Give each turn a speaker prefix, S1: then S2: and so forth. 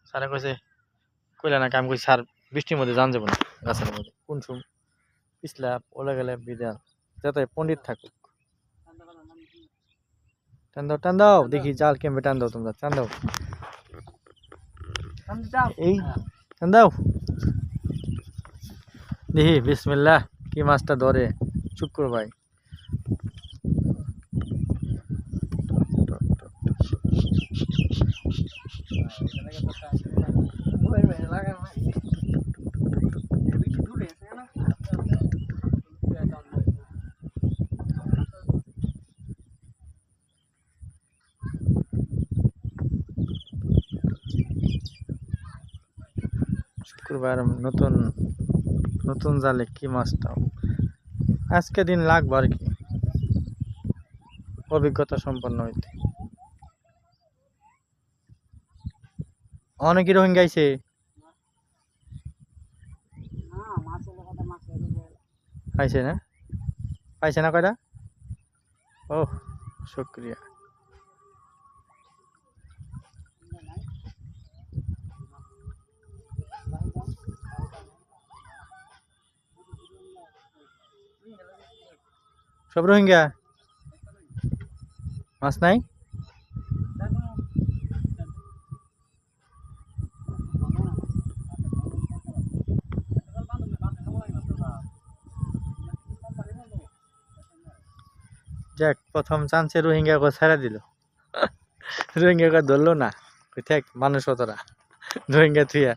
S1: স্যারে কইছে কইলা না কাম কই স্যার বৃষ্টির মধ্যে যান যাবো না গাছের মধ্যে কোন সুম পিছলা ওলা গেলে বিদাল যাতে পণ্ডিত থাকুক টান দাও দেখি জাল কেমবে টান দাও তোমরা টান দাও এই টান দাও দেখি বিসমিল্লাহ কি মাছটা ধরে শুক্র ভাই শুক্রবার নতুন নতুন জালে কি মাছটা আজকে দিন লাগবে আর কি অভিজ্ঞতা সম্পন্ন হইতে অনেক রোহিঙ্গা আইছে পাইছে না পাইছে না কয়টা ও শুক্রিয়া সব রোহিঙ্গা মাছ নাই যাক প্রথম চান্সে রোহিঙ্গাকে ছেড়ে দিল রোহিঙ্গাকে ধরলো না থাক মানুষ অতরা রোহিঙ্গা থুইয়া